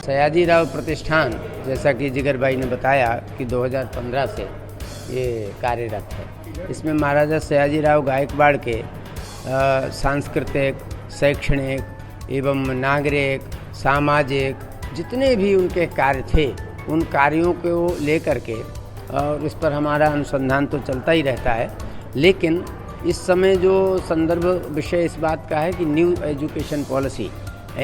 सयाजीराव प्रतिष्ठान, जैसा कि जिगर भाई ने बताया कि 2015 से ये कार्यरत है। इसमें महाराजा सयाजीराव गायकवाड़ के सांस्कृतिक, शैक्षणिक एवं नागरिक, सामाजिक जितने भी उनके कार्य थे, उन कार्यों को लेकर के और इस पर हमारा अनुसंधान तो चलता ही रहता है। लेकिन इस समय जो संदर्भ विषय इस बात का है कि न्यू एजुकेशन पॉलिसी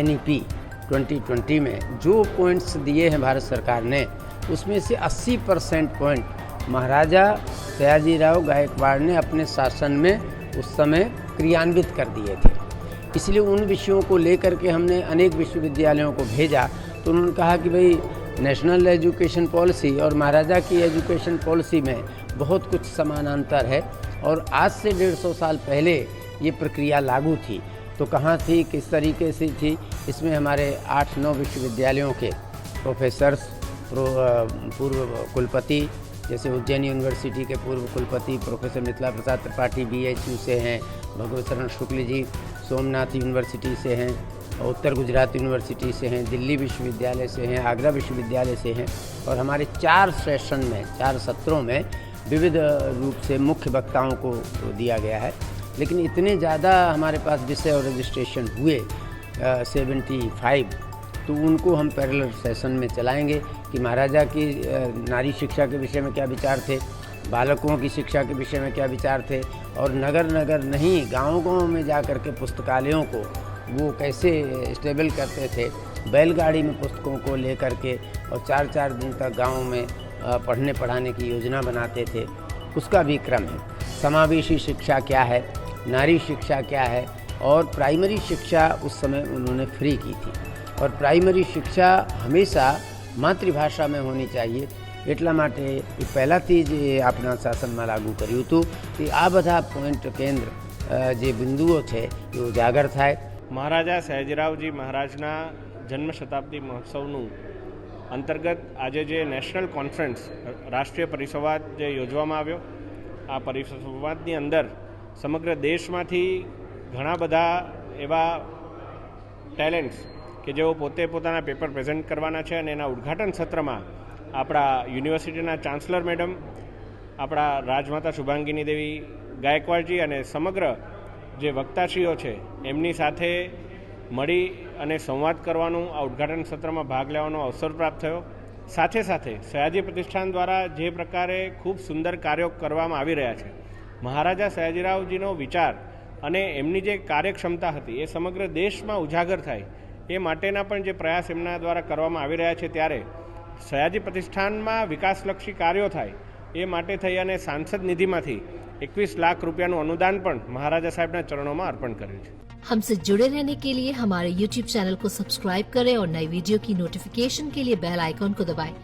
NEP 2020 में जो पॉइंट्स दिए हैं भारत सरकार ने, उसमें से 80% पॉइंट महाराजा सयाजीराव गायकवाड़ ने अपने शासन में उस समय क्रियान्वित कर दिए थे। इसलिए उन विषयों को लेकर के हमने अनेक विश्वविद्यालयों को भेजा, तो उन्होंने कहा कि भाई नेशनल एजुकेशन पॉलिसी और महाराजा की एजुकेशन पॉलिसी में बहुत कुछ समानांतर है और आज से 150 साल पहले ये प्रक्रिया लागू थी। तो कहाँ थी, किस तरीके से थी, इसमें हमारे 8-9 विश्वविद्यालयों के प्रोफेसर्स, पूर्व कुलपति, जैसे उज्जैन यूनिवर्सिटी के पूर्व कुलपति प्रोफेसर मिथिला प्रसाद त्रिपाठी BHU से हैं, भगवत शरण शुक्ल जी सोमनाथ यूनिवर्सिटी से हैं, उत्तर गुजरात यूनिवर्सिटी से हैं, दिल्ली विश्वविद्यालय से हैं, आगरा विश्वविद्यालय से हैं और हमारे 4 सेशन में, 4 सत्रों में विविध रूप से मुख्य वक्ताओं को दिया गया है। लेकिन इतने ज़्यादा हमारे पास विषय और रजिस्ट्रेशन हुए 75, तो उनको हम पैरेलल सेशन में चलाएंगे कि महाराजा की नारी शिक्षा के विषय में क्या विचार थे, बालकों की शिक्षा के विषय में क्या विचार थे और नगर नगर नहीं गाँव-गाँव में जा कर के पुस्तकालयों को वो कैसे स्टेबल करते थे, बैलगाड़ी में पुस्तकों को लेकर के और 4-4 दिन तक गाँव में पढ़ने पढ़ाने की योजना बनाते थे, उसका भी क्रम है। समावेशी शिक्षा क्या है, नारी शिक्षा क्या है और प्राइमरी शिक्षा उस समय उन्होंने फ्री की थी और प्राइमरी शिक्षा हमेशा मातृभाषा में होनी चाहिए। એટલા માટે એ પહેલાંથી જ એ આપણા શાસનમાં લાગુ કર્યું હતું કે આ બધા પોઈન્ટ કેન્દ્ર જે બિંદુઓ છે એ ઉજાગર થાય। મહારાજા સયાજીરાવજી મહારાજના જન્મ શતાબ્દી મહોત્સવનું અંતર્ગત આજે જે નેશનલ કોન્ફરન્સ રાષ્ટ્રીય પરિસંવાદ જે યોજવામાં આવ્યો, આ પરિસંવાદની અંદર સમગ્ર દેશમાંથી ઘણા બધા એવા ટેલેન્ટ્સ કે જેઓ પોતે પોતાના પેપર પ્રેઝન્ટ કરવાના છે અને એના ઉદ્ઘાટન સત્રમાં આપણા યુનિવર્સિટીના ચાન્સલર મેડમ, આપણા રાજમાતા શુભાંગીની દેવી ગાયકવાડજી અને સમગ્ર જે વક્તાશ્રીઓ છે એમની સાથે મળી અને સંવાદ કરવાનું, આ ઉદ્ઘાટન સત્રમાં ભાગ લેવાનો અવસર પ્રાપ્ત થયો। સાથે સાથે સયાજી પ્રતિષ્ઠાન દ્વારા જે પ્રકારે ખૂબ સુંદર કાર્યો કરવામાં આવી રહ્યા છે, મહારાજા સયાજીરાવજીનો વિચાર અને એમની જે કાર્યક્ષમતા હતી એ સમગ્ર દેશમાં ઉજાગર થાય એ માટેના પણ જે પ્રયાસ એમના દ્વારા કરવામાં આવી રહ્યા છે, ત્યારે સયાજી પ્રતિષ્ઠાનમાં વિકાસલક્ષી કાર્યો થાય એ માટે થઈ અને સાંસદ નિધિમાંથી 21 લાખ રૂપિયાનું अनुदान પણ મહારાજા સાહેબના ચરણોમાં અર્પણ કર્યું છે। हमसे जुड़े रहने के लिए हमारे YouTube चैनल को सब्सक्राइब करें और नई वीडियो की नोटिफिकेशन के लिए बेल आइकॉन को दबाएं।